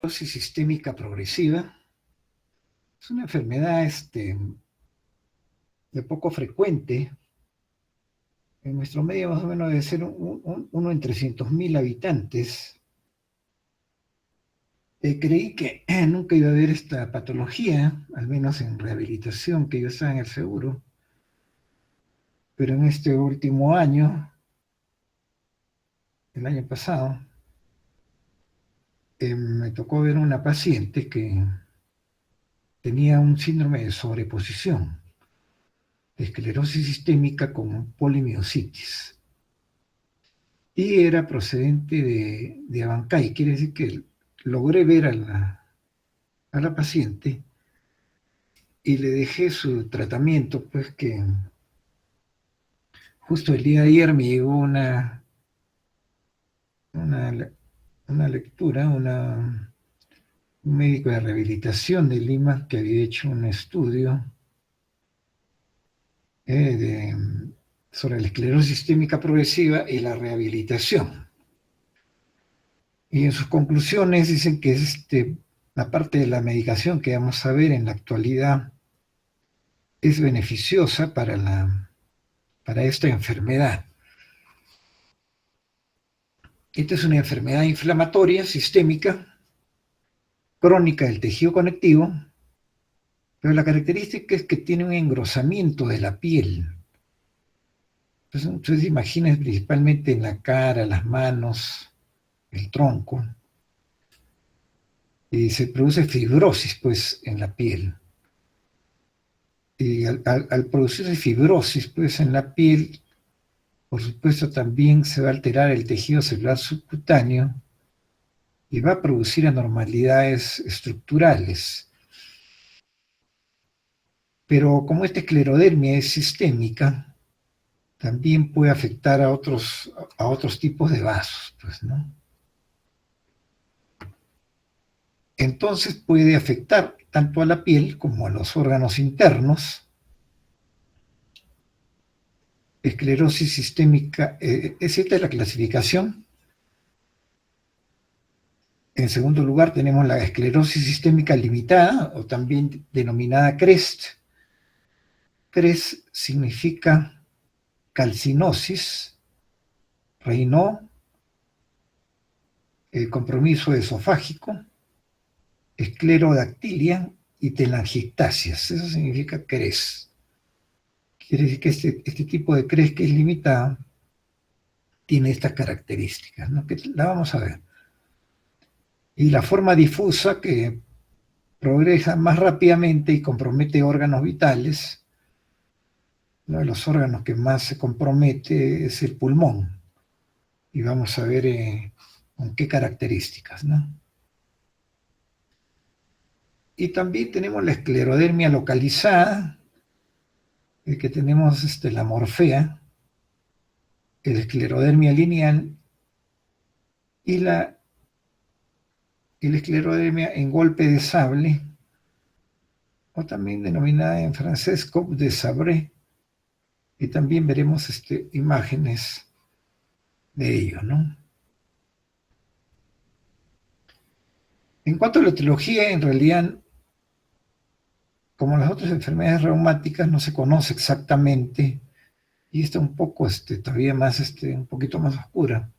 Esclerosis sistémica progresiva es una enfermedad de poco frecuente. En nuestro medio más o menos debe ser uno en 300.000 habitantes. Creí que nunca iba a haber esta patología, al menos en rehabilitación, que yo estaba en el seguro. Pero en este último año, el año pasado, me tocó ver una paciente que tenía un síndrome de sobreposición, de esclerosis sistémica con polimiositis. Y era procedente de Abancay, quiere decir que logré ver a la paciente y le dejé su tratamiento, pues que justo el día de ayer me llegó una, una lectura, un médico de rehabilitación de Lima que había hecho un estudio sobre la esclerosis sistémica progresiva y la rehabilitación. Y en sus conclusiones dicen que la parte de la medicación que vamos a ver en la actualidad es beneficiosa para esta enfermedad. Esta es una enfermedad inflamatoria sistémica, crónica del tejido conectivo, pero la característica es que tiene un engrosamiento de la piel. Entonces, ustedes imaginen principalmente en la cara, las manos, el tronco, y se produce fibrosis, pues, en la piel. Y al producirse fibrosis, pues, en la piel, por supuesto, también se va a alterar el tejido celular subcutáneo y va a producir anormalidades estructurales. Pero como esta esclerodermia es sistémica, también puede afectar a otros tipos de vasos, pues, ¿no? Entonces puede afectar tanto a la piel como a los órganos internos. Esclerosis sistémica, esta es la clasificación. En segundo lugar tenemos la esclerosis sistémica limitada, o también denominada CREST. CREST significa calcinosis, Raynaud, compromiso esofágico, esclerodactilia y telangiectasias. Eso significa CREST. Quiere decir que este tipo de CREST, que es limitada, tiene estas características, ¿no? Que la vamos a ver. Y la forma difusa, que progresa más rápidamente y compromete órganos vitales. Uno de los órganos que más se compromete es el pulmón. Y vamos a ver con qué características, ¿no? Y también tenemos la esclerodermia localizada, que tenemos la morfea, la esclerodermia lineal y la esclerodermia en golpe de sable, o también denominada en francés coupe de sabre, y también veremos imágenes de ello, ¿no? En cuanto a la etiología, en realidad, como las otras enfermedades reumáticas, no se conoce exactamente, y está un poco todavía más, un poquito más oscura.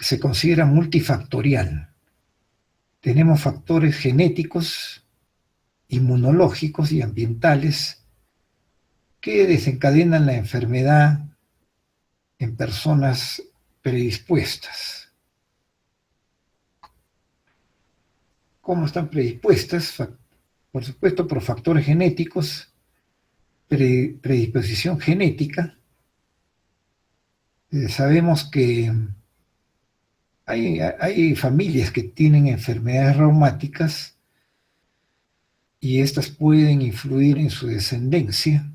Se considera multifactorial. Tenemos factores genéticos, inmunológicos y ambientales que desencadenan la enfermedad en personas predispuestas. ¿Cómo están predispuestas? Por supuesto, por factores genéticos, predisposición genética. Sabemos que hay familias que tienen enfermedades reumáticas y estas pueden influir en su descendencia,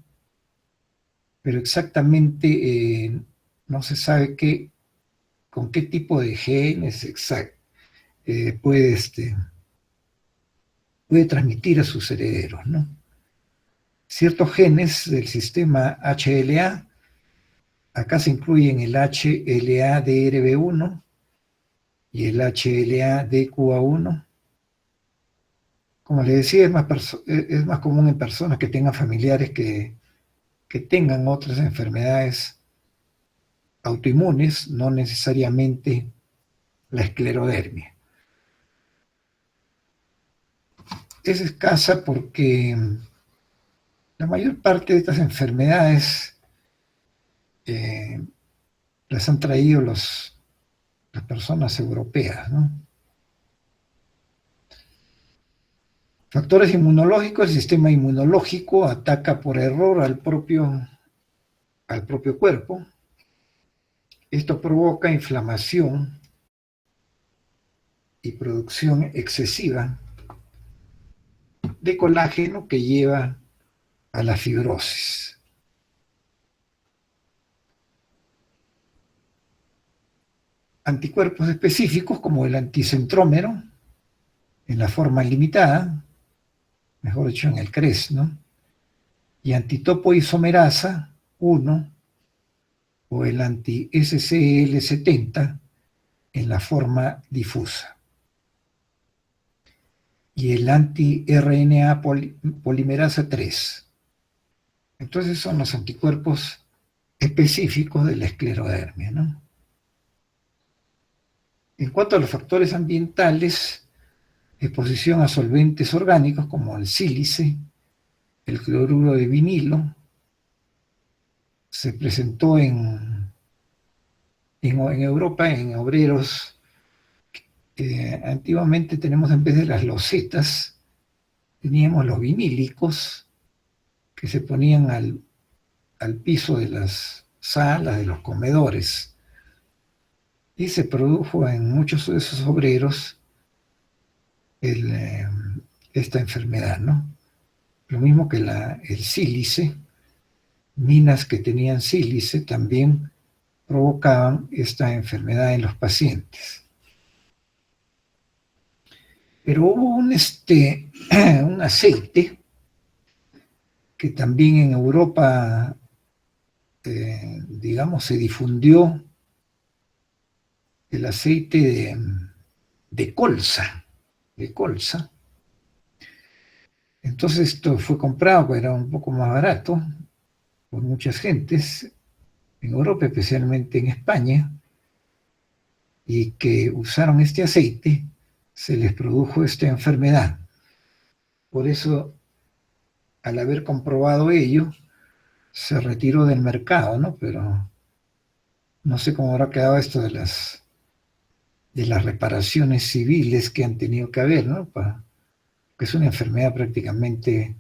pero exactamente no se sabe con qué tipo de genes puede transmitir a sus herederos, ¿no? Ciertos genes del sistema HLA, acá se incluyen el HLA-DRB1, y el HLA-DQA1. Como les decía, es más común en personas que tengan familiares que tengan otras enfermedades autoinmunes, no necesariamente la esclerodermia. Es escasa porque la mayor parte de estas enfermedades las han traído las personas europeas, ¿no? Factores inmunológicos: el sistema inmunológico ataca por error al propio cuerpo. Esto provoca inflamación y producción excesiva de colágeno que lleva a la fibrosis. Anticuerpos específicos como el anticentrómero en la forma limitada, mejor dicho en el CRES, ¿no? Y antitopoisomerasa 1 o el anti-SCL70 en la forma difusa. Y el anti-RNA polimerasa 3. Entonces son los anticuerpos específicos de la esclerodermia, ¿no? En cuanto a los factores ambientales, exposición a solventes orgánicos como el sílice, el cloruro de vinilo, se presentó en Europa en obreros. Antiguamente tenemos, en vez de las losetas, teníamos los vinílicos que se ponían al piso de las salas, de los comedores, y se produjo en muchos de esos obreros esta enfermedad, ¿no? Lo mismo que el sílice, minas que tenían sílice también provocaban esta enfermedad en los pacientes. Pero hubo un aceite que también en Europa, digamos, se difundió, el aceite de colza. Entonces esto fue comprado, porque era un poco más barato, por muchas gentes en Europa, especialmente en España, y que usaron este aceite, se les produjo esta enfermedad. Por eso, al haber comprobado ello, se retiró del mercado, ¿no? Pero no sé cómo habrá quedado esto de las reparaciones civiles que han tenido que haber, ¿no? Que es una enfermedad prácticamente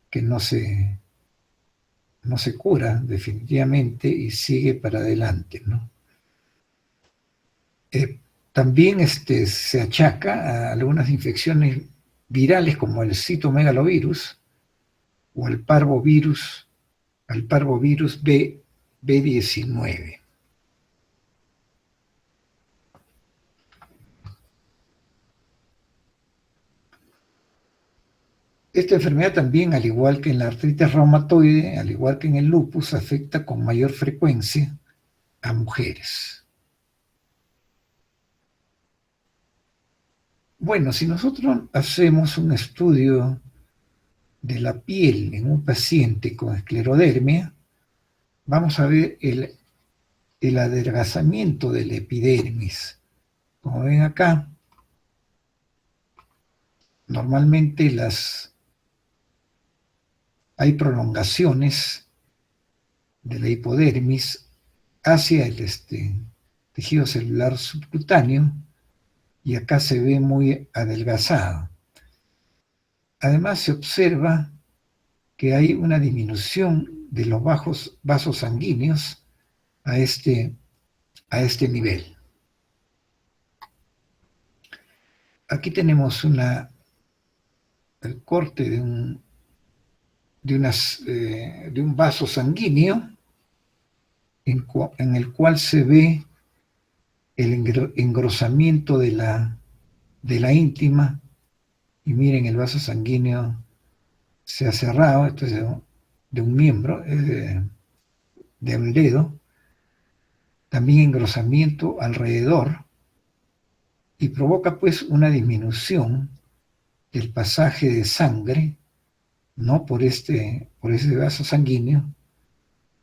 que no se cura definitivamente y sigue para adelante, ¿no? También se achaca a algunas infecciones virales como el citomegalovirus o al parvovirus B19. Esta enfermedad también, al igual que en la artritis reumatoide, al igual que en el lupus, afecta con mayor frecuencia a mujeres. Bueno, si nosotros hacemos un estudio de la piel en un paciente con esclerodermia, vamos a ver el adelgazamiento de la epidermis. Como ven acá, normalmente hay prolongaciones de la hipodermis hacia el tejido celular subcutáneo, y acá se ve muy adelgazado. Además, se observa que hay una disminución de los vasos sanguíneos a este nivel. Aquí tenemos el corte de un vaso sanguíneo en el cual se ve el engrosamiento de la íntima, y miren, el vaso sanguíneo se ha cerrado. Esto es de un miembro, es de un dedo. También engrosamiento alrededor, y provoca pues una disminución del pasaje de sangre, ¿no? Por ese vaso sanguíneo,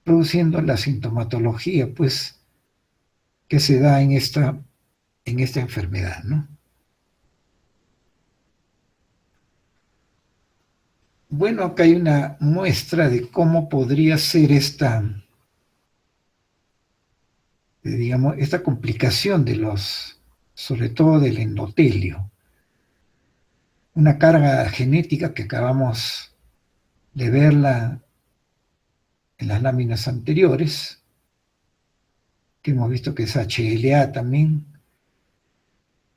produciendo la sintomatología pues que se da en esta enfermedad, ¿no? Bueno, acá hay una muestra de cómo podría ser digamos, esta complicación sobre todo del endotelio. Una carga genética que acabamos de verla en las láminas anteriores, que hemos visto que es HLA también,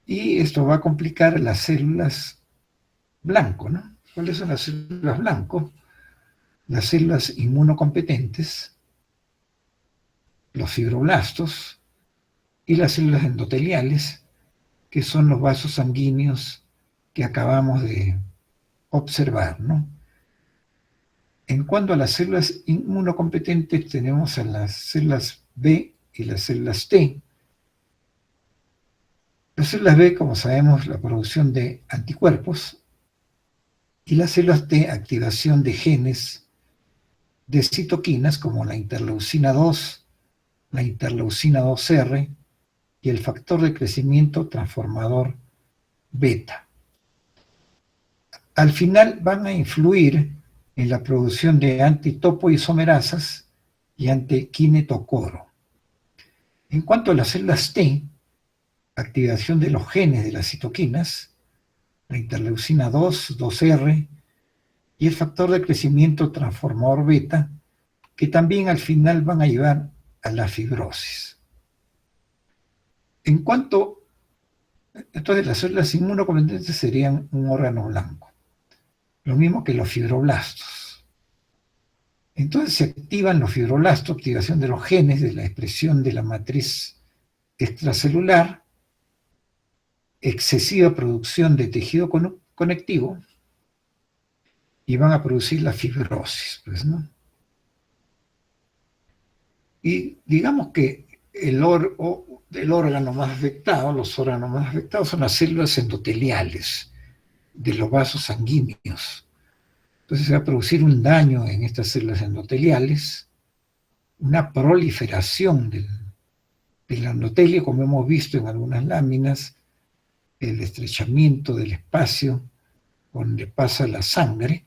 y esto va a complicar las células blanco, ¿no? ¿Cuáles son las células blanco? Las células inmunocompetentes, los fibroblastos y las células endoteliales, que son los vasos sanguíneos que acabamos de observar, ¿no? En cuanto a las células inmunocompetentes, tenemos a las células B y las células T. Las células B, como sabemos, la producción de anticuerpos, y las células T, activación de genes de citoquinas como la interleucina 2, la interleucina 2R y el factor de crecimiento transformador beta. Al final van a influir en la producción de antitopoisomerasas y antiquinetocoro. En cuanto a las células T, activación de los genes de las citoquinas, la interleucina 2, 2R y el factor de crecimiento transformador beta, que también al final van a llevar a la fibrosis. En cuanto, entonces las células inmunocompetentes serían un órgano blanco, lo mismo que los fibroblastos. Entonces se activan los fibroblastos, activación de los genes de la expresión de la matriz extracelular, excesiva producción de tejido conectivo, y van a producir la fibrosis, pues, ¿no? Y digamos que el órgano más afectado, los órganos más afectados son las células endoteliales de los vasos sanguíneos. Entonces se va a producir un daño en estas células endoteliales, una proliferación del endotelio, como hemos visto en algunas láminas, el estrechamiento del espacio donde pasa la sangre,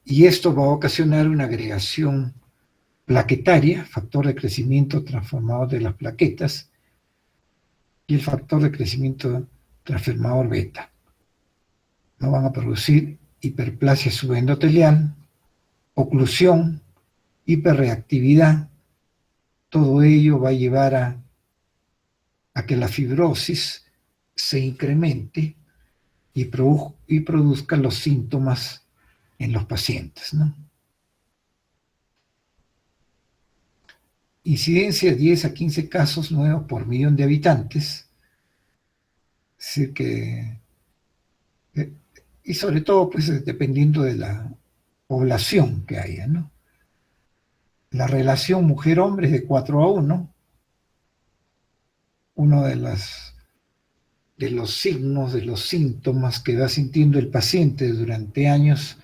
y esto va a ocasionar una agregación plaquetaria, factor de crecimiento transformador de las plaquetas, y el factor de crecimiento transformador beta. No van a producir hiperplasia subendotelial, oclusión, hiperreactividad. Todo ello va a llevar a que la fibrosis se incremente y produzca los síntomas en los pacientes, ¿no? Incidencia 10 a 15 casos nuevos por millón de habitantes. Es decir que, y sobre todo, pues, dependiendo de la población que haya, ¿no? La relación mujer-hombre es de 4:1. Uno de los signos, de los síntomas que va sintiendo el paciente durante años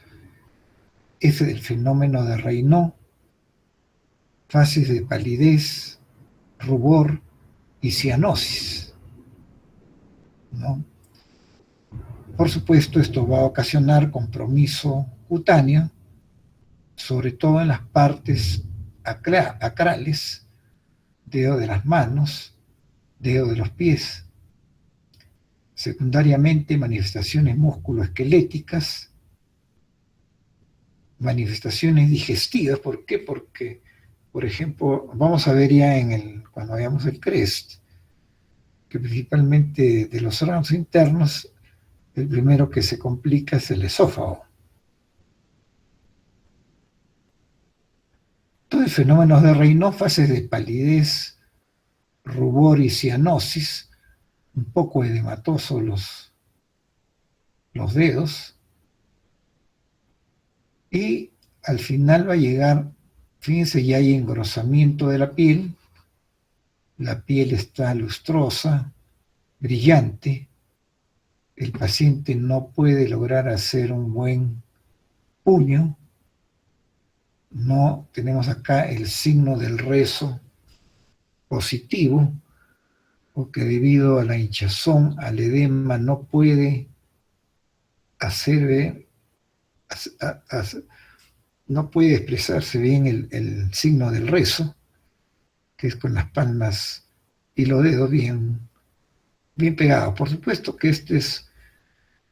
es el fenómeno de Raynaud, fases de palidez, rubor y cianosis, ¿no? Por supuesto, esto va a ocasionar compromiso cutáneo, sobre todo en las partes acrales, dedo de las manos, dedo de los pies. Secundariamente, manifestaciones musculoesqueléticas, manifestaciones digestivas. ¿Por qué? Porque, por ejemplo, vamos a ver ya cuando veamos el CREST, que principalmente de los órganos internos, el primero que se complica es el esófago. Entonces, fenómenos de Raynaud, fases de palidez, rubor y cianosis, un poco edematosos los dedos, y al final va a llegar, fíjense, ya hay engrosamiento de la piel, la piel está lustrosa, brillante, el paciente no puede lograr hacer un buen puño, no tenemos acá el signo del rezo positivo, porque debido a la hinchazón, al edema, no puede hacer, no puede expresarse bien el signo del rezo, que es con las palmas y los dedos bien pegados. Por supuesto que este es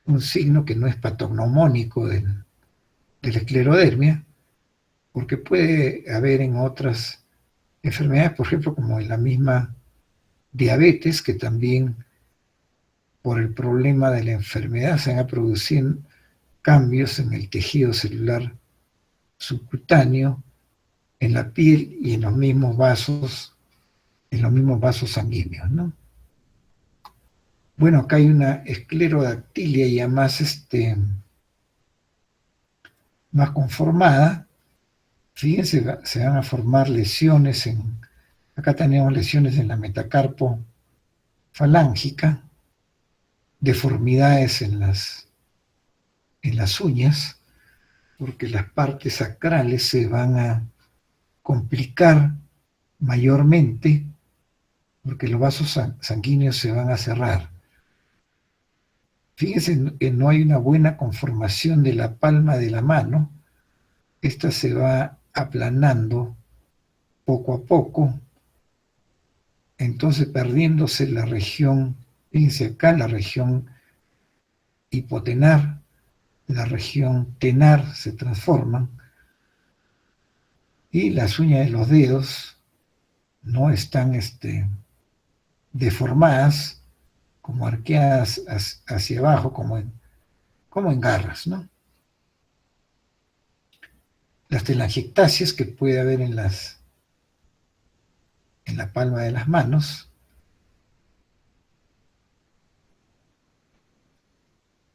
un signo que no es patognomónico de la esclerodermia, porque puede haber en otras enfermedades, por ejemplo, como en la misma diabetes, que también por el problema de la enfermedad se van a producir cambios en el tejido celular subcutáneo, en la piel y en los mismos vasos sanguíneos, ¿no? Bueno, acá hay una esclerodactilia ya más conformada. Fíjense, se van a formar lesiones acá tenemos lesiones en la metacarpo falángica, deformidades en las uñas, porque las partes sacrales se van a complicar mayormente, porque los vasos sanguíneos se van a cerrar. Fíjense que no hay una buena conformación de la palma de la mano, esta se va aplanando poco a poco, entonces perdiéndose la región, fíjense acá, la región hipotenar, la región tenar se transforman, y las uñas de los dedos no están deformadas, como arqueadas hacia abajo, como en garras, ¿no? Las telangiectasias que puede haber en la palma de las manos,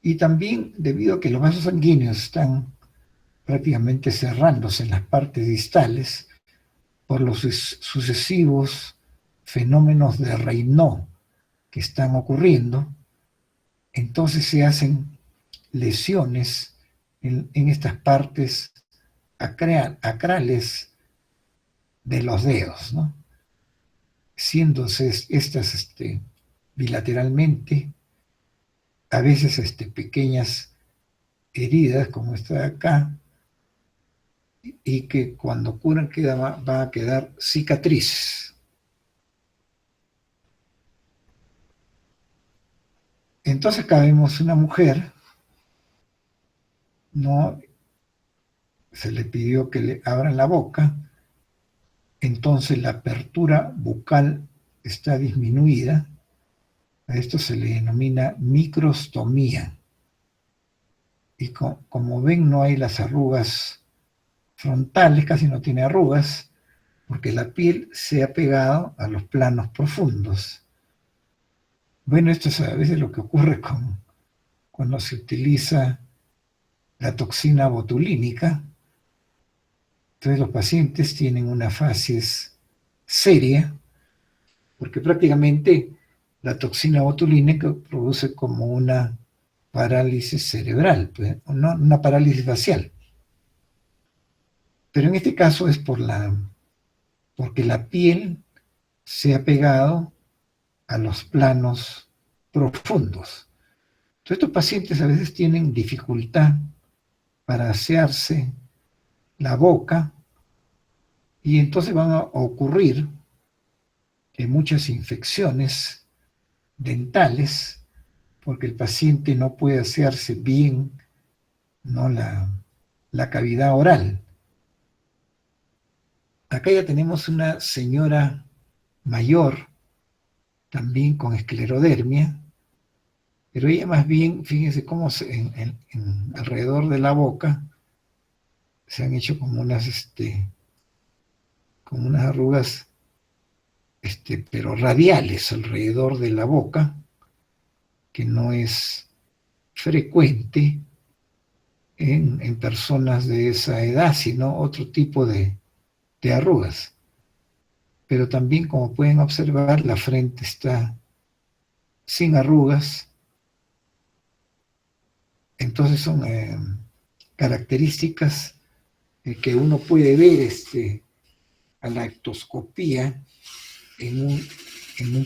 y también debido a que los vasos sanguíneos están prácticamente cerrándose en las partes distales por los sucesivos fenómenos de Raynaud que están ocurriendo, entonces se hacen lesiones en estas partes acrales de los dedos, ¿no? Siéndose estas bilateralmente, a veces pequeñas heridas como esta de acá, y que cuando curan va a quedar cicatrices. Entonces acá vemos una mujer, ¿no? Se le pidió que le abran la boca, entonces la apertura bucal está disminuida, a esto se le denomina microstomía, y como ven no hay las arrugas frontales, casi no tiene arrugas, porque la piel se ha pegado a los planos profundos. Bueno, esto es a veces lo que ocurre cuando se utiliza la toxina botulínica. Entonces los pacientes tienen una facies seria, porque prácticamente la toxina botulínica produce como una parálisis cerebral, pues, no, una parálisis facial. Pero en este caso es porque la piel se ha pegado a los planos profundos. Entonces estos pacientes a veces tienen dificultad para asearse la boca, y entonces van a ocurrir muchas infecciones dentales, porque el paciente no puede asearse bien, ¿no?, la cavidad oral. Acá ya tenemos una señora mayor, también con esclerodermia, pero ella más bien, fíjense cómo alrededor de la boca se han hecho como unas arrugas, pero radiales alrededor de la boca, que no es frecuente en personas de esa edad, sino otro tipo de arrugas. pero también, como pueden observar, la frente está sin arrugas. Entonces son características que uno puede ver a la ectoscopía en un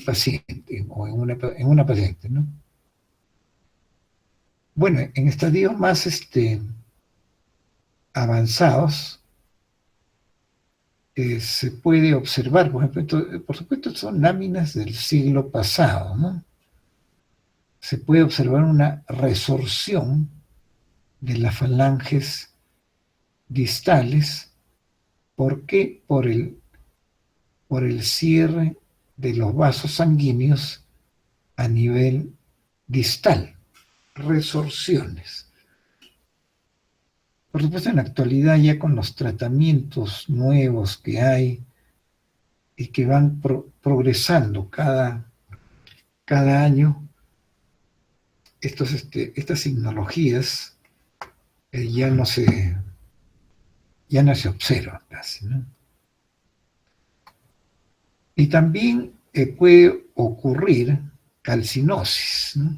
paciente o en una paciente, ¿no? Bueno, en estadios más avanzados se puede observar, por ejemplo, por supuesto son láminas del siglo pasado, ¿no? Se puede observar una resorción de las falanges distales. ¿Por qué? Por el cierre de los vasos sanguíneos a nivel distal, resorciones. Por supuesto, en la actualidad, ya con los tratamientos nuevos que hay y que van progresando cada año, estas tecnologías ya no se observan casi, ¿no? Y también puede ocurrir calcinosis, ¿no?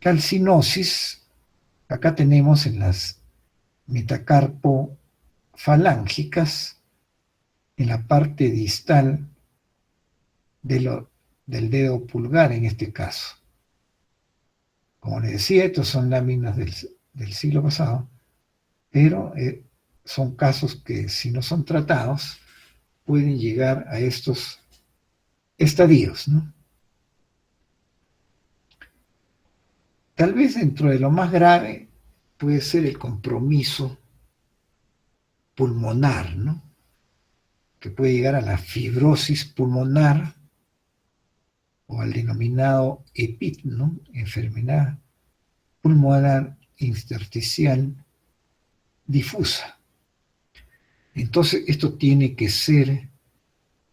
Calcinosis, acá tenemos en las metacarpofalángicas, en la parte distal del dedo pulgar en este caso. Como les decía, estos son láminas del siglo pasado, pero son casos que, si no son tratados, pueden llegar a estos estadios, ¿no? Tal vez dentro de lo más grave puede ser el compromiso pulmonar, ¿no? Que puede llegar a la fibrosis pulmonar o al denominado EPIT, ¿no? Enfermedad pulmonar intersticial difusa. Entonces, esto tiene que ser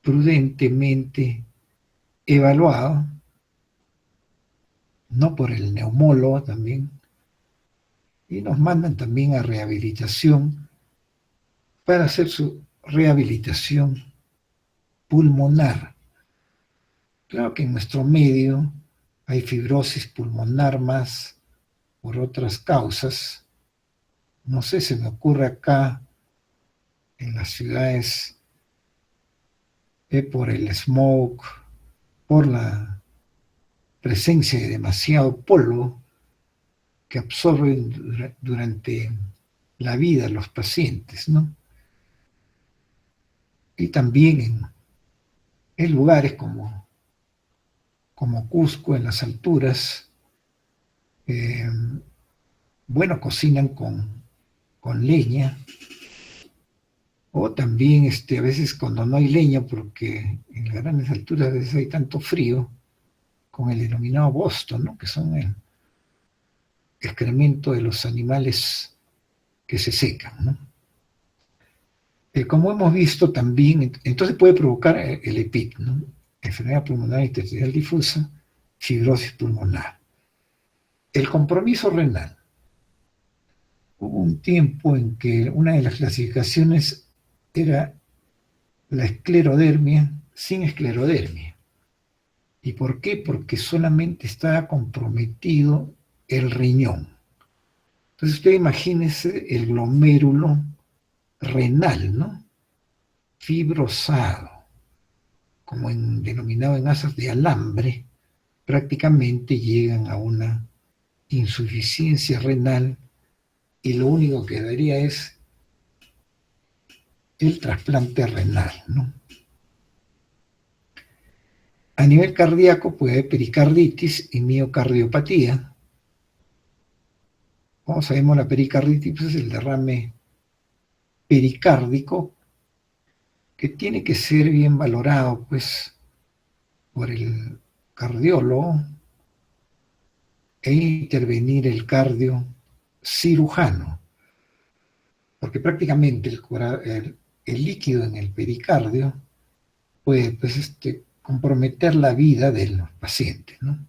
prudentemente evaluado, no por el neumólogo también, y nos mandan también a rehabilitación para hacer su rehabilitación pulmonar. Claro que en nuestro medio hay fibrosis pulmonar más por otras causas. No sé, se me ocurre acá en las ciudades por el smog, por la presencia de demasiado polvo que absorben durante la vida los pacientes, ¿no? Y también en lugares como Cusco, en las alturas, bueno, cocinan con leña, o también a veces cuando no hay leña, porque en las grandes alturas a veces hay tanto frío, con el denominado Boston, ¿no? Que son el excremento de los animales que se secan, ¿no? Como hemos visto también, entonces puede provocar el EPIC, ¿no? Enfermedad pulmonar intersticial difusa, fibrosis pulmonar. El compromiso renal. Hubo un tiempo en que una de las clasificaciones era la esclerodermia sin esclerodermia. ¿Y por qué? Porque solamente estaba comprometido el riñón. Entonces usted imagínese el glomérulo renal, ¿no? Fibrosado, como denominado en asas de alambre, prácticamente llegan a una insuficiencia renal y lo único que daría es el trasplante renal, ¿no? A nivel cardíaco puede haber pericarditis y miocardiopatía. Como sabemos, la pericarditis es el derrame pericárdico que tiene que ser bien valorado, pues, por el cardiólogo e intervenir el cardiocirujano, porque prácticamente el líquido en el pericardio puede, pues, comprometer la vida del paciente, ¿no?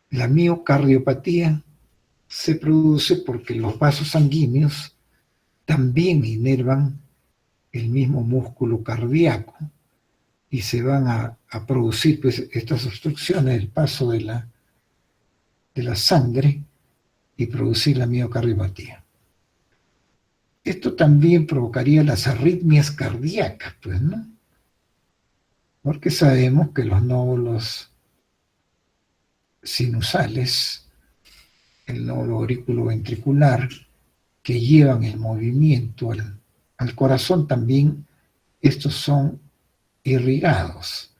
La miocardiopatía se produce porque los vasos sanguíneos también inervan el mismo músculo cardíaco y se van a producir pues, estas obstrucciones, el paso de la sangre y producir la miocardiopatía. Esto también provocaría las arritmias cardíacas, pues, ¿no? Porque sabemos que los nódulos sinusales, el nódulo auriculoventricular, que llevan el movimiento al corazón también, estos son irrigados.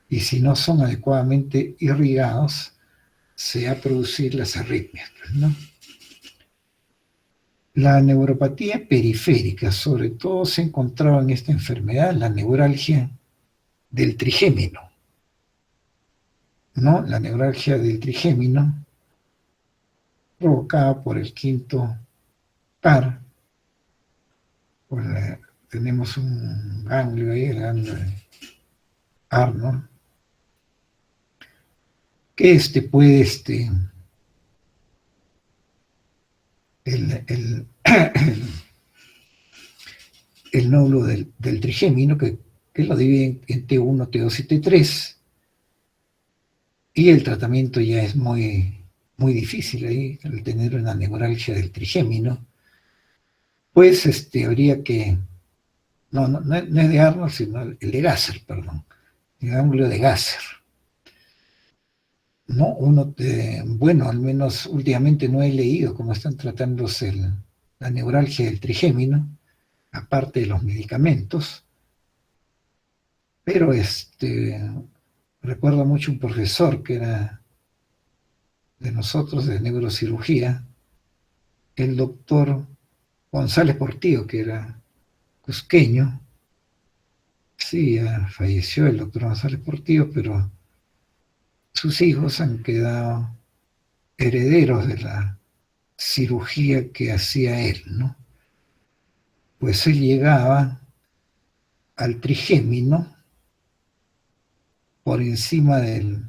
Y si no son adecuadamente irrigados, se va a producir las arritmias, pues, ¿no? La neuropatía periférica, sobre todo se encontraba en esta enfermedad la neuralgia del trigémino, ¿no? La neuralgia del trigémino provocada por el quinto par, tenemos un ganglio ahí, el ganglio de Arnold, que puede, el nódulo del trigémino, que lo divide en T1, T2 y T3, y el tratamiento ya es muy, muy difícil ahí, al tener una neuralgia del trigémino, pues habría que, no es de Arnold, sino el de Gasser, perdón, el ganglio de Gasser. No, bueno, al menos últimamente no he leído cómo están tratándose la neuralgia del trigémino, aparte de los medicamentos, pero recuerdo mucho un profesor que era de nosotros, de neurocirugía, el doctor González Portillo, que era cusqueño. Sí, ya falleció el doctor González Portillo, pero sus hijos han quedado herederos de la cirugía que hacía él, ¿no? Pues él llegaba al trigémino por encima de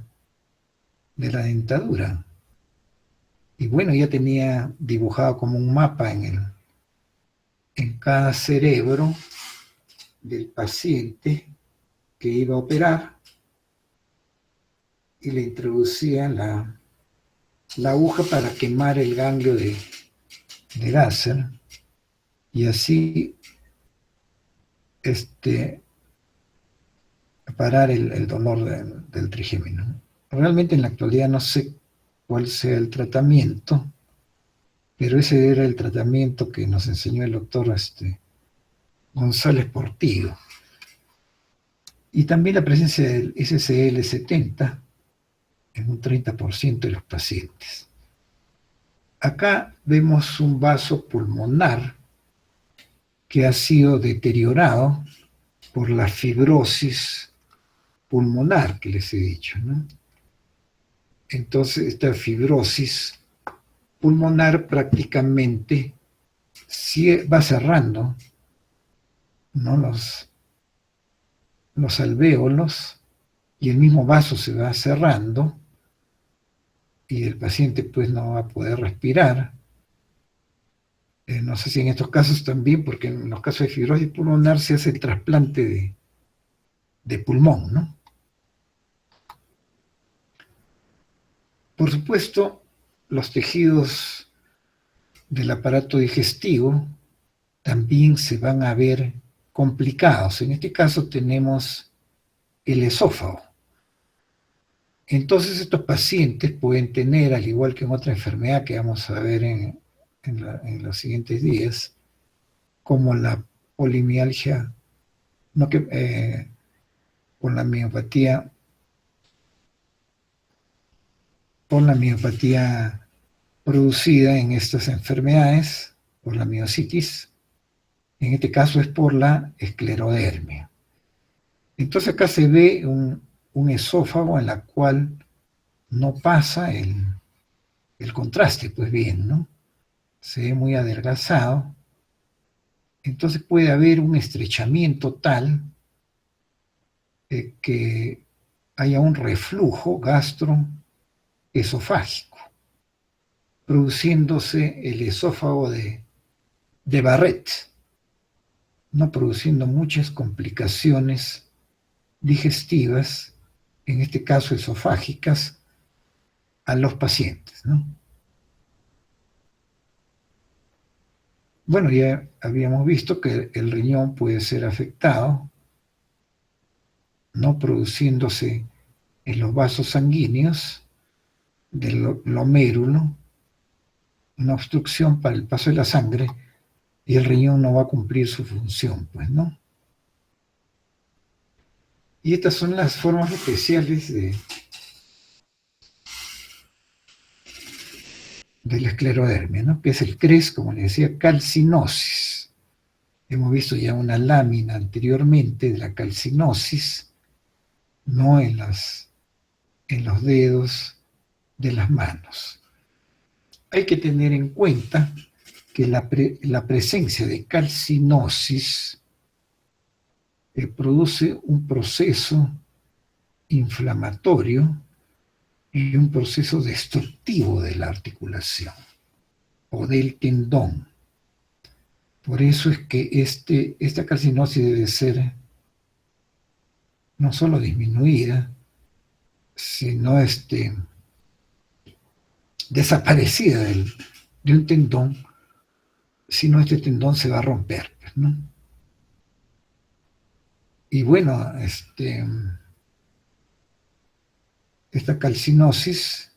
la dentadura. Y bueno, ya tenía dibujado como un mapa en cada cerebro del paciente que iba a operar y le introducía la aguja para quemar el ganglio de Gasser y así parar el dolor del trigémino. Realmente en la actualidad no sé cuál sea el tratamiento, pero ese era el tratamiento que nos enseñó el doctor González Portillo. Y también la presencia del SCL70 en un 30% de los pacientes. Acá vemos un vaso pulmonar que ha sido deteriorado por la fibrosis pulmonar que les he dicho, ¿no? Entonces, esta fibrosis pulmonar prácticamente va cerrando, ¿no? los alvéolos y el mismo vaso se va cerrando y el paciente pues no va a poder respirar. No sé si en estos casos también, porque en los casos de fibrosis pulmonar se hace el trasplante de pulmón, ¿no? Por supuesto, los tejidos del aparato digestivo también se van a ver complicados. En este caso tenemos el esófago. Entonces estos pacientes pueden tener, al igual que en otra enfermedad que vamos a ver en los siguientes días, como la polimialgia, con la miopatía producida en estas enfermedades, por la miositis, en este caso es por la esclerodermia. Entonces acá se ve un esófago en la cual no pasa el contraste, pues bien, ¿no? Se ve muy adelgazado. Entonces puede haber un estrechamiento tal que haya un reflujo gastroesofágico, produciéndose el esófago de Barrett. no produciendo muchas complicaciones digestivas, en este caso esofágicas, a los pacientes, ¿no? Bueno, ya habíamos visto que el riñón puede ser afectado, no produciéndose en los vasos sanguíneos del glomérulo una obstrucción para el paso de la sangre y el riñón no va a cumplir su función, pues, ¿no? Y estas son las formas especiales de la esclerodermia, ¿no? Que es el CRES, como les decía, calcinosis. Hemos visto ya una lámina anteriormente de la calcinosis, no en los dedos de las manos. Hay que tener en cuenta que la presencia de calcinosis produce un proceso inflamatorio y un proceso destructivo de la articulación o del tendón. Por eso es que esta calcinosis debe ser no solo disminuida, sino desaparecida de un tendón, sino este tendón se va a romper, ¿no? Y bueno, esta calcinosis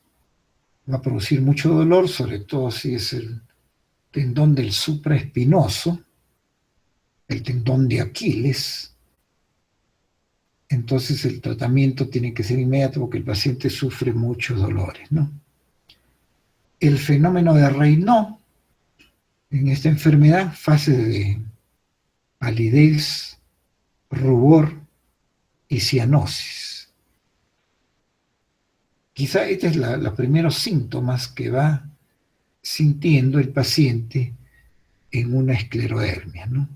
va a producir mucho dolor, sobre todo si es el tendón del supraespinoso, el tendón de Aquiles. Entonces el tratamiento tiene que ser inmediato porque el paciente sufre muchos dolores, ¿no? El fenómeno de Raynaud en esta enfermedad, fase de palidez, rubor y cianosis. Quizá estos es los primeros síntomas que va sintiendo el paciente en una esclerodermia, ¿no?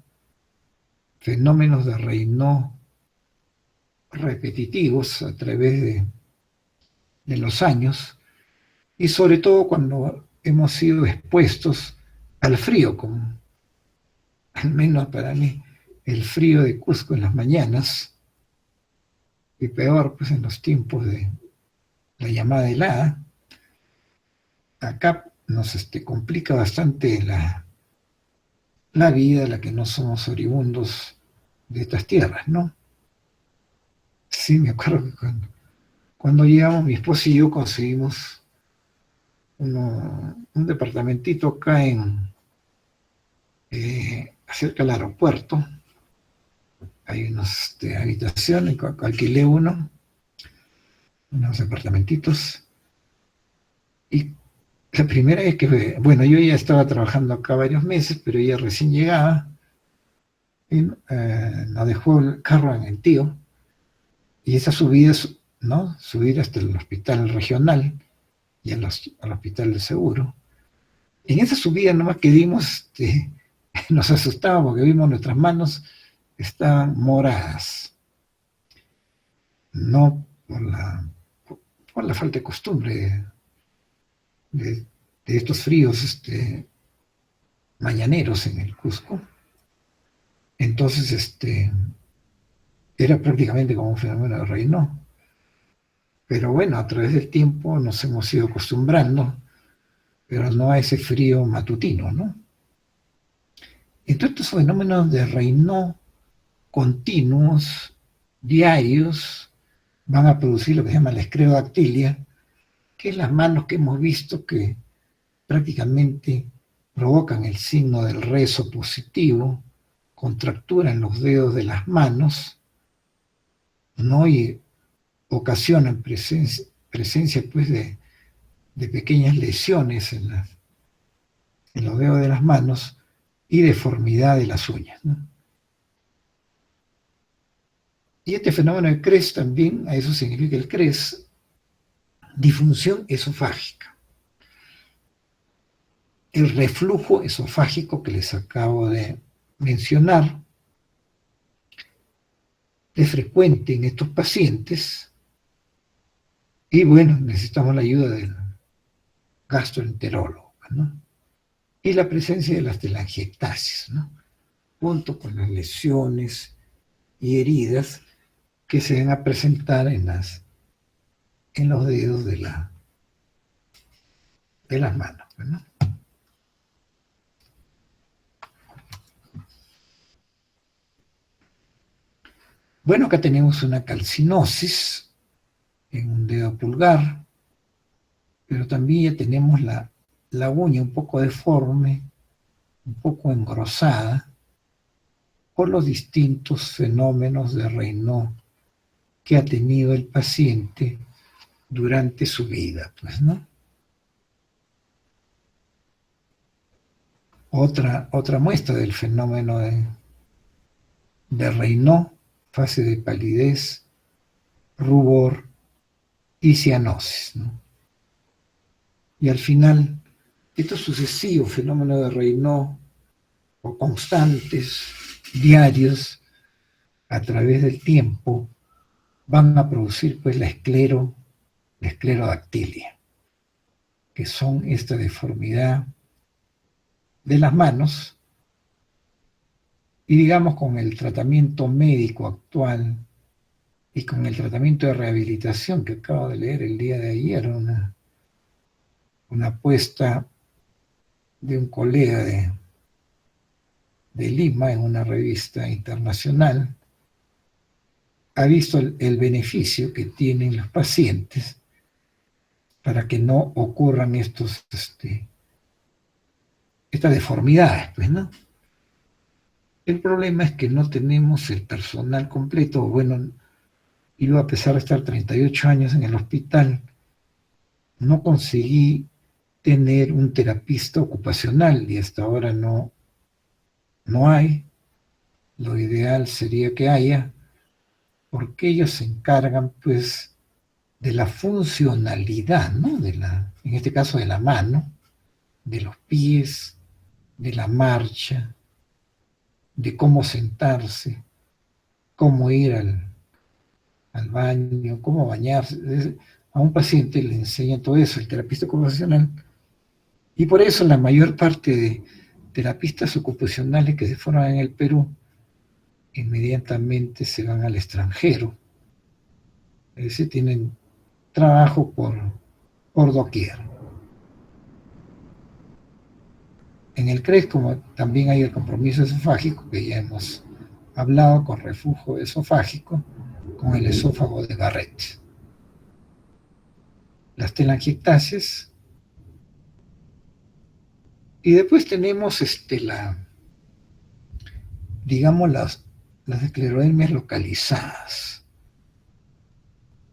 Fenómenos de Raynaud repetitivos a través de los años y sobre todo cuando hemos sido expuestos al frío, como al menos para mí el frío de Cusco en las mañanas y peor pues en los tiempos de la llamada helada. Acá nos complica bastante la vida, la que no somos oriundos de estas tierras, ¿no? Sí, me acuerdo que cuando llegamos, mi esposa y yo conseguimos un departamentito acá cerca del aeropuerto. Hay unas habitaciones, alquilé unos departamentitos. Y la primera vez que, bueno, yo ya estaba trabajando acá varios meses, pero ella recién llegaba y nos dejó el carro en el tío. Y esa subida, ¿no? Subir hasta el hospital regional y al hospital del seguro. En esa subida nomás que dimos, nos asustaba porque vimos nuestras manos estaban moradas. No por la falta de costumbre de estos fríos mañaneros en el Cusco. Entonces, era prácticamente como un fenómeno de Raynaud. Pero bueno, a través del tiempo nos hemos ido acostumbrando, pero no a ese frío matutino, ¿no? Entonces, estos fenómenos de Raynaud continuos, diarios, van a producir lo que se llama la esclerodactilia, que es las manos que hemos visto que prácticamente provocan el signo del rezo positivo, contractura en los dedos de las manos, ¿no? Y ocasionan presencia pues, de pequeñas lesiones en los dedos de las manos y deformidad de las uñas, ¿no? Y este fenómeno de CRES también, a eso significa el CRES, disfunción esofágica. El reflujo esofágico que les acabo de mencionar es frecuente en estos pacientes y bueno, necesitamos la ayuda del gastroenterólogo, ¿no? Y la presencia de las telangiectasias, ¿no? junto con las lesiones y heridas que se van a presentar en los dedos de las manos, ¿no? Bueno, acá tenemos una calcinosis en un dedo pulgar, pero también ya tenemos la uña un poco deforme, un poco engrosada, por los distintos fenómenos de Raynaud que ha tenido el paciente durante su vida, pues, ¿no? Otra muestra del fenómeno de Raynaud, fase de palidez, rubor y cianosis, ¿no? Y al final, estos sucesivos fenómenos de Raynaud, o constantes, diarios, a través del tiempo, van a producir pues la esclerodactilia, que son esta deformidad de las manos, y digamos con el tratamiento médico actual y con el tratamiento de rehabilitación que acabo de leer el día de ayer, una apuesta de un colega de Lima en una revista internacional, ha visto el beneficio que tienen los pacientes para que no ocurran estas deformidades, pues, ¿no? El problema es que no tenemos el personal completo. Bueno, yo a pesar de estar 38 años en el hospital, no conseguí tener un terapista ocupacional y hasta ahora no hay. Lo ideal sería que haya, porque ellos se encargan pues de la funcionalidad, ¿no? En este caso de la mano, de los pies, de la marcha, de cómo sentarse, cómo ir al baño, cómo bañarse. A un paciente le enseña todo eso, el terapista ocupacional, y por eso la mayor parte de terapistas ocupacionales que se forman en el Perú inmediatamente se van al extranjero, es decir, tienen trabajo por doquier. En el CRES, como también hay el compromiso esofágico, que ya hemos hablado, con reflujo esofágico, con el esófago de Barrett. Las telangiectasias. Y después tenemos digamos, las esclerodermias localizadas.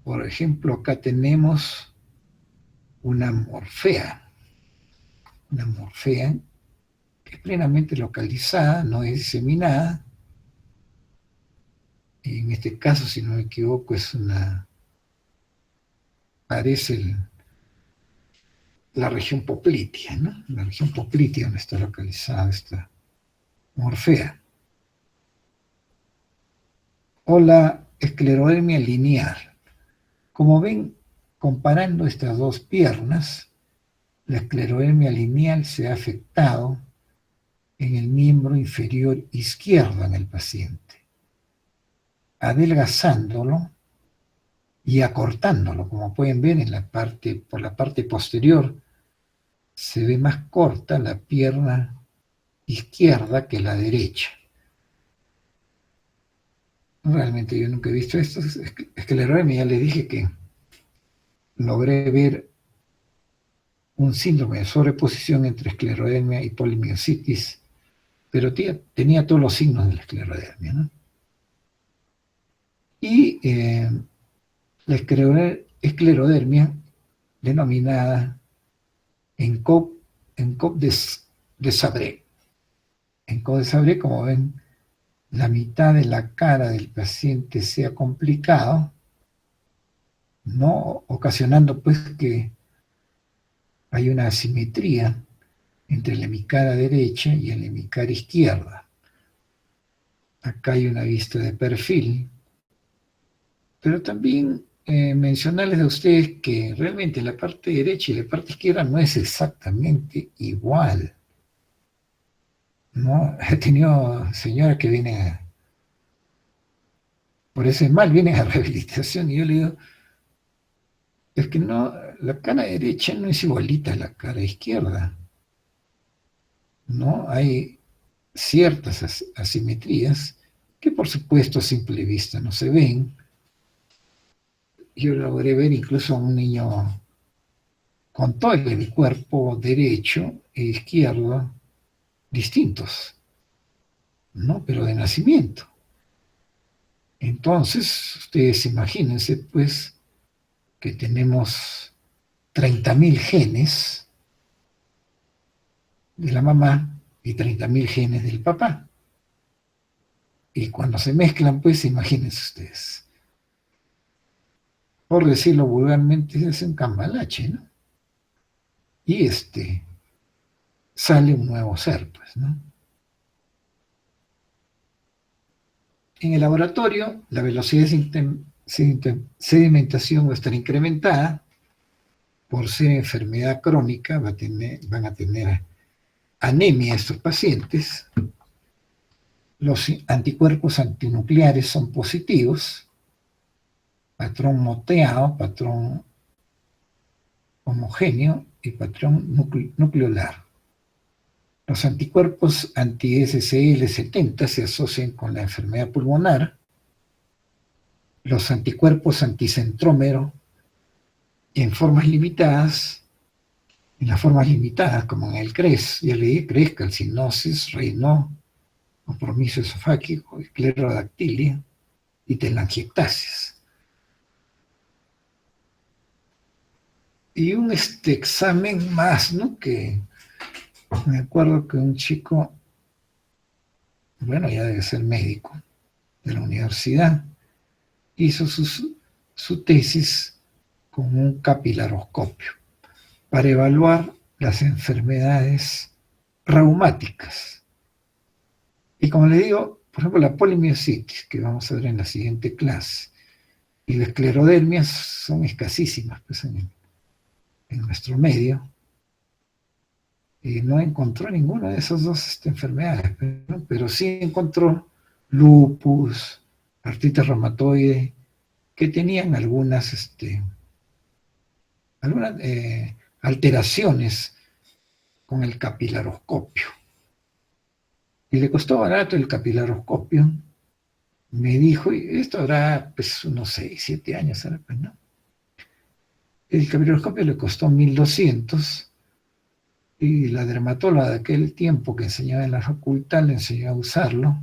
Por ejemplo, acá tenemos una morfea que es plenamente localizada, no es diseminada. Y en este caso, si no me equivoco, parece la región poplitea, ¿no? La región poplitea donde está localizada esta morfea. O la esclerodermia lineal. Como ven, comparando estas dos piernas, la esclerodermia lineal se ha afectado en el miembro inferior izquierdo en el paciente, adelgazándolo y acortándolo. Como pueden ver, por la parte posterior se ve más corta la pierna izquierda que la derecha. Realmente yo nunca he visto esto. Esclerodermia, ya les dije que logré ver un síndrome de sobreposición entre esclerodermia y polimiositis, pero tenía todos los signos de la esclerodermia, ¿no? Y la esclerodermia, denominada ENCOP de Sabré. ENCOP de Sabré, como ven, la mitad de la cara del paciente se ha complicado, ¿no? Ocasionando pues que hay una asimetría entre la hemicara derecha y la hemicara izquierda. Acá hay una vista de perfil, pero también mencionarles a ustedes que realmente la parte derecha y la parte izquierda no es exactamente igual. ¿no? He tenido señoras que vienen por ese mal, vienen a rehabilitación, y yo le digo, es que no, la cara derecha no es igualita a la cara izquierda, ¿no? Hay ciertas asimetrías que por supuesto a simple vista no se ven. Yo logré ver incluso a un niño con todo el cuerpo derecho e izquierdo distintos, ¿no? Pero de nacimiento. Entonces, ustedes imagínense, pues, que tenemos 30.000 genes de la mamá y 30.000 genes del papá. Y cuando se mezclan, pues, imagínense ustedes. Por decirlo vulgarmente, es un cambalache, ¿no? Y sale un nuevo ser, pues, ¿no? En el laboratorio, la velocidad de sedimentación va a estar incrementada. Por ser enfermedad crónica, van a tener anemia estos pacientes. Los anticuerpos antinucleares son positivos, patrón moteado, patrón homogéneo y patrón nucleolar. Los anticuerpos anti-SCL70 se asocian con la enfermedad pulmonar. Los anticuerpos anticentrómero en formas limitadas, en las formas limitadas, como en el CRES, ya leí CRES, calcinosis, Raynaud, compromiso esofágico, esclerodactilia y telangiectasias. Y un examen más, ¿no? Que me acuerdo que un chico, bueno, ya debe ser médico, de la universidad, hizo su tesis con un capilaroscopio para evaluar las enfermedades reumáticas. Y como le digo, por ejemplo, la polimiositis, que vamos a ver en la siguiente clase, y la esclerodermia son escasísimas pues, en nuestro medio, y no encontró ninguna de esas dos enfermedades, pero sí encontró lupus, artritis reumatoide, que tenían algunas alteraciones con el capilaroscopio. Y le costó barato el capilaroscopio. Me dijo, y esto habrá pues unos 6, 7 años, pues, ¿no? El capilaroscopio le costó 1.200 y la dermatóloga de aquel tiempo que enseñaba en la facultad le enseñó a usarlo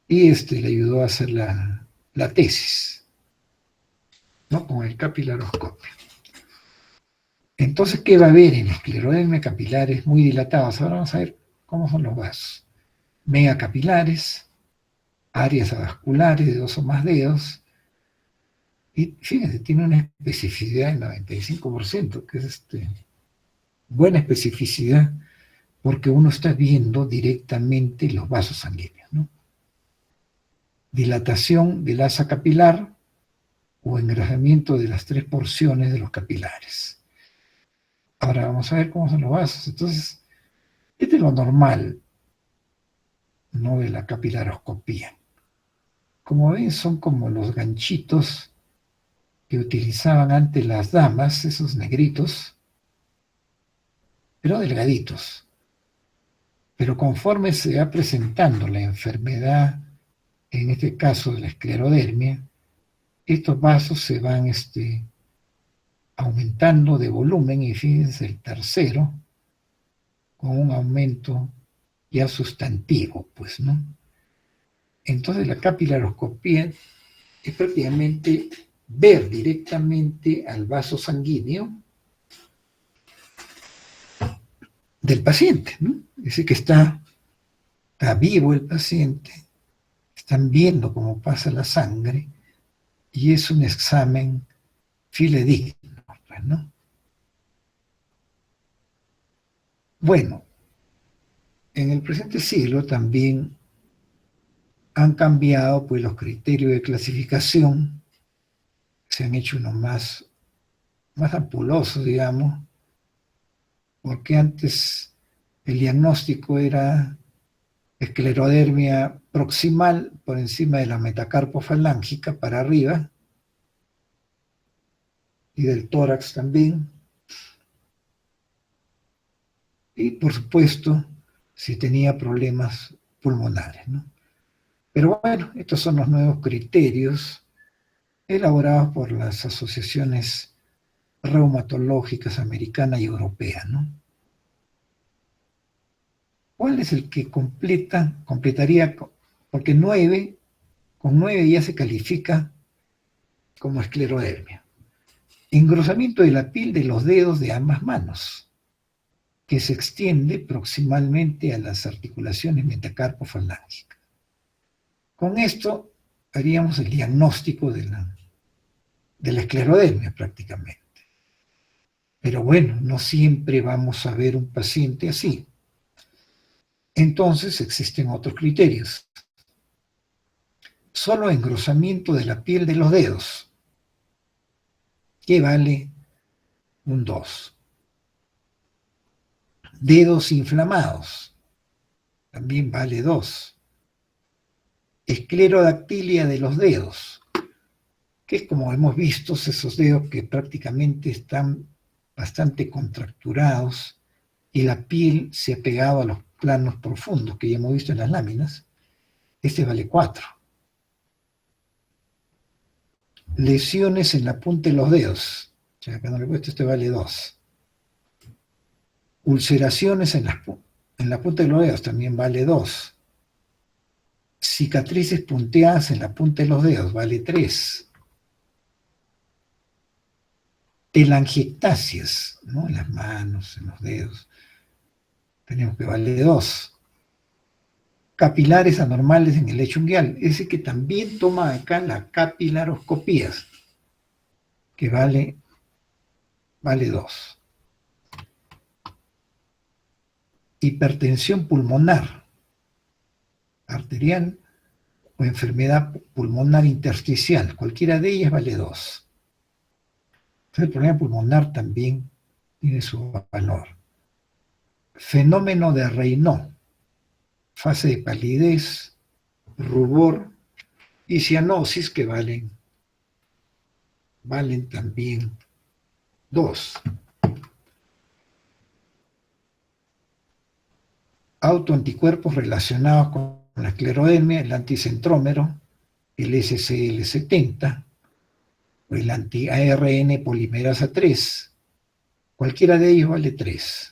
y le ayudó a hacer la tesis, ¿no? Con el capilaroscopio. Entonces, ¿qué va a haber en esclerodermia capilares muy dilatados? Ahora vamos a ver cómo son los vasos. Megacapilares, áreas avasculares de 2 o más dedos, y fíjense, tiene una especificidad del 95%, que es buena especificidad, porque uno está viendo directamente los vasos sanguíneos, ¿no? Dilatación del asa capilar o engrasamiento de las 3 porciones de los capilares. Ahora vamos a ver cómo son los vasos. Entonces, este es lo normal, no de la capilaroscopía. Como ven, son como los ganchitos que utilizaban antes las damas, esos negritos, pero delgaditos. Pero conforme se va presentando la enfermedad, en este caso de la esclerodermia, estos vasos se van aumentando de volumen, y fíjense el tercero, con un aumento ya sustantivo, pues, ¿no? Entonces la capilaroscopía es prácticamente ver directamente al vaso sanguíneo del paciente, ¿no? Es decir, que está vivo el paciente, están viendo cómo pasa la sangre, y es un examen fidedigno, pues, ¿no? Bueno, en el presente siglo también han cambiado pues, los criterios de clasificación, se han hecho unos más ampulosos, digamos, porque antes El diagnóstico era esclerodermia proximal por encima de la metacarpofalángica para arriba y del tórax también. Y por supuesto, si tenía problemas pulmonares, ¿no? Pero bueno, estos son los nuevos criterios elaborados por las asociaciones reumatológicas americana y europea, ¿no? ¿Cuál es el que completaría? Porque con 9 ya se califica como esclerodermia. Engrosamiento de la piel de los dedos de ambas manos, que se extiende proximalmente a las articulaciones metacarpofalángicas. Con esto haríamos el diagnóstico de la esclerodermia prácticamente. Pero bueno, no siempre vamos a ver un paciente así. Entonces existen otros criterios. Solo engrosamiento de la piel de los dedos, que vale un 2. Dedos inflamados, también vale 2. Esclerodactilia de los dedos, que es como hemos visto esos dedos que prácticamente están bastante contracturados y la piel se ha pegado a los planos profundos que ya hemos visto en las láminas. Este vale 4. Lesiones en la punta de los dedos, acá no le he puesto, este vale 2. Ulceraciones en la punta de los dedos, también vale 2. Cicatrices punteadas en la punta de los dedos, vale 3. Telangiectasias, ¿no? En las manos, en los dedos, tenemos que vale 2. Capilares anormales en el lecho unguial, ese que también toma acá la capilaroscopía, que vale 2. Hipertensión pulmonar, arterial o enfermedad pulmonar intersticial, cualquiera de ellas vale 2. Entonces el problema pulmonar también tiene su valor. Fenómeno de Raynaud, fase de palidez, rubor y cianosis, que valen también 2. Autoanticuerpos relacionados con la esclerodermia, el anticentrómero, el SCL70 o el anti-ARN polimerasa 3. Cualquiera de ellos vale 3.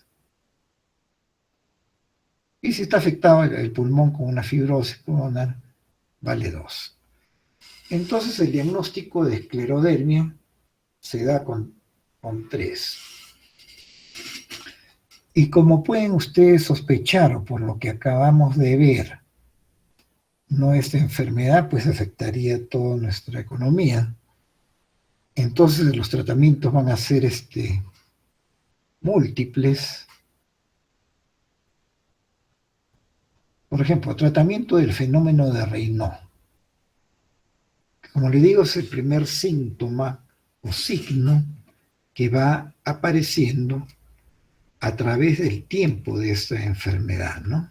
Y si está afectado el pulmón con una fibrosis pulmonar, vale 2. Entonces el diagnóstico de esclerodermia se da con 3. Y como pueden ustedes sospechar, o por lo que acabamos de ver, esta enfermedad pues afectaría toda nuestra economía. Entonces los tratamientos van a ser múltiples. Por ejemplo, tratamiento del fenómeno de Raynaud. Como le digo, es el primer síntoma o signo que va apareciendo a través del tiempo de esta enfermedad, ¿no?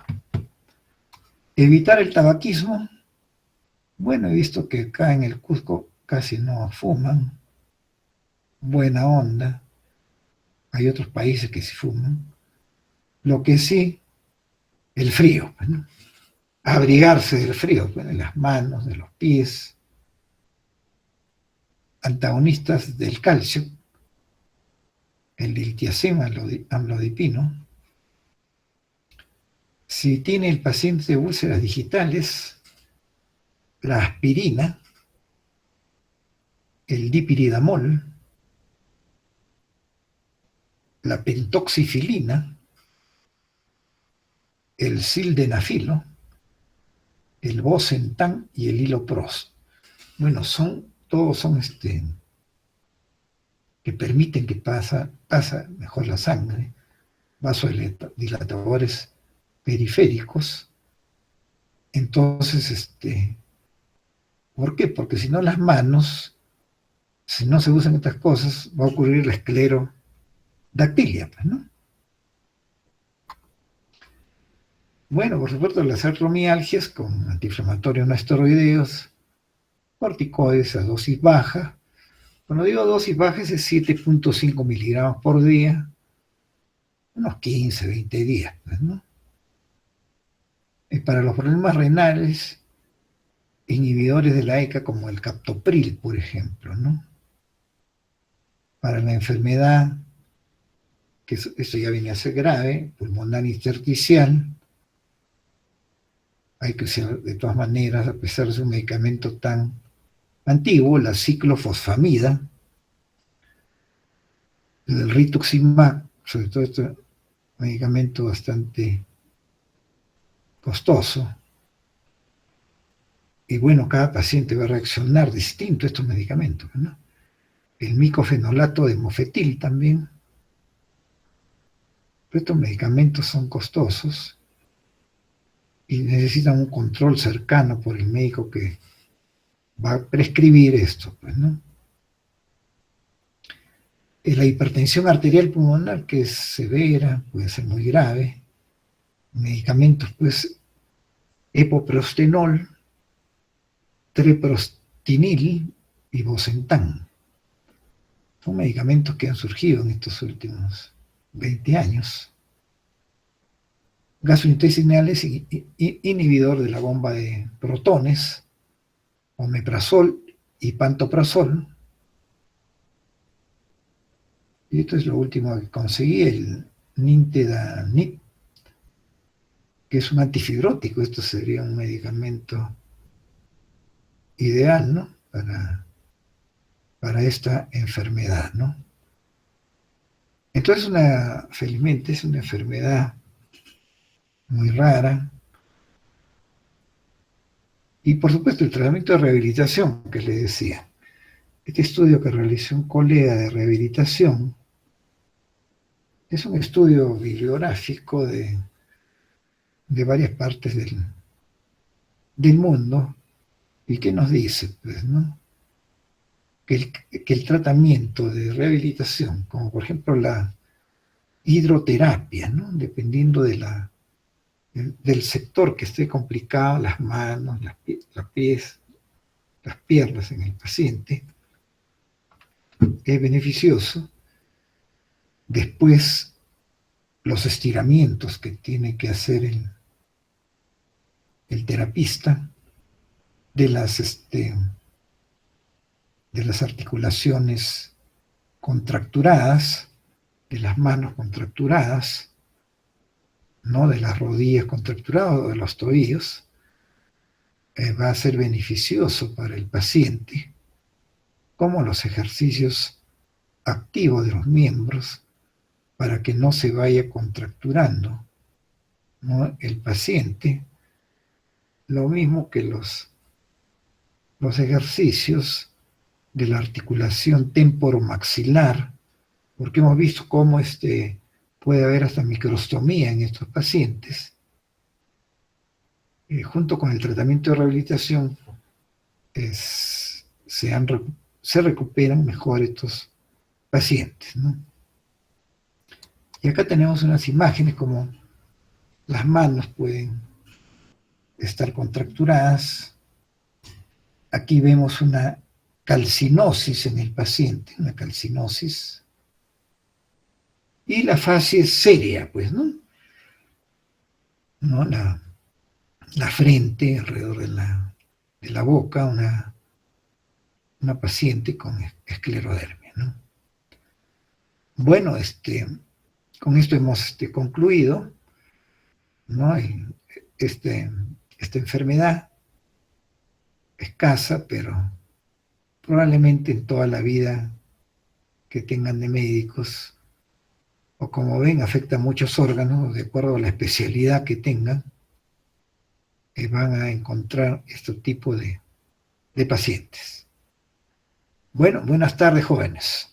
Evitar el tabaquismo. Bueno, he visto que acá en el Cusco casi no fuman. Buena onda. Hay otros países que sí fuman. Lo que sí, el frío, ¿no? Abrigarse del frío, de las manos, de los pies. Antagonistas del calcio, el litiazem amlodipino. Si tiene el paciente úlceras digitales, la aspirina, el dipiridamol, la pentoxifilina, el sildenafilo, el bosentan y el hiloprost. Bueno, todos son que permiten que pasa mejor la sangre, vasodilatadores periféricos. Entonces, ¿por qué? Porque si no las manos, si no se usan estas cosas, va a ocurrir la esclerodactilia, pues, ¿no? Bueno, por supuesto, las artromialgias con antiinflamatorios no esteroideos, corticoides a dosis baja. Cuando digo dosis baja es 7,5 miligramos por día, unos 15, 20 días, pues, ¿no? Para los problemas renales, inhibidores de la ECA como el captopril, por ejemplo, ¿no? Para la enfermedad, que eso ya viene a ser grave, pulmonar intersticial, hay que usar de todas maneras, a pesar de ser un medicamento tan antiguo, la ciclofosfamida, el rituximab, sobre todo este medicamento bastante costoso, y bueno, cada paciente va a reaccionar distinto a estos medicamentos, ¿no? El micofenolato de mofetil también. Pero estos medicamentos son costosos y necesitan un control cercano por el médico que va a prescribir esto, pues, ¿no? La hipertensión arterial pulmonar, que es severa, puede ser muy grave. Medicamentos, pues, epoprostenol, treprostinil y bosentan. Son medicamentos que han surgido en estos últimos 20 años. Gastrointestinales, inhibidor de la bomba de protones, omeprazol y pantoprazol. Y esto es lo último que conseguí, el nintedanib, que es un antifibrótico. Esto sería un medicamento ideal, ¿no? Para esta enfermedad, ¿no? Entonces, felizmente, es una enfermedad muy rara. Y por supuesto, el tratamiento de rehabilitación, que le decía. Este estudio que realizó un colega de rehabilitación es un estudio bibliográfico de varias partes del mundo. ¿Y qué nos dice? Pues, ¿no? Que el tratamiento de rehabilitación, como por ejemplo la hidroterapia, ¿no? Dependiendo del sector que esté complicado, las manos, los pies, las piernas en el paciente, es beneficioso. Después, los estiramientos que tiene que hacer el terapista de las articulaciones contracturadas, de las manos contracturadas, ¿no? De las rodillas contracturadas o de los tobillos, va a ser beneficioso para el paciente, como los ejercicios activos de los miembros para que no se vaya contracturando, ¿no? El paciente, lo mismo que los ejercicios de la articulación temporomaxilar, porque hemos visto cómo puede haber hasta microstomía en estos pacientes. Junto con el tratamiento de rehabilitación, se recuperan mejor estos pacientes, ¿no? Y acá tenemos unas imágenes como las manos pueden estar contracturadas. Aquí vemos una calcinosis en el paciente, una calcinosis. Y la fase es seria, pues, ¿no? ¿No? La frente, alrededor de la boca, una paciente con esclerodermia, ¿no? Bueno, con esto hemos concluido, ¿no? Esta enfermedad escasa, pero probablemente en toda la vida que tengan de médicos, o como ven, afecta a muchos órganos, de acuerdo a la especialidad que tengan, van a encontrar este tipo de pacientes. Bueno, buenas tardes, jóvenes.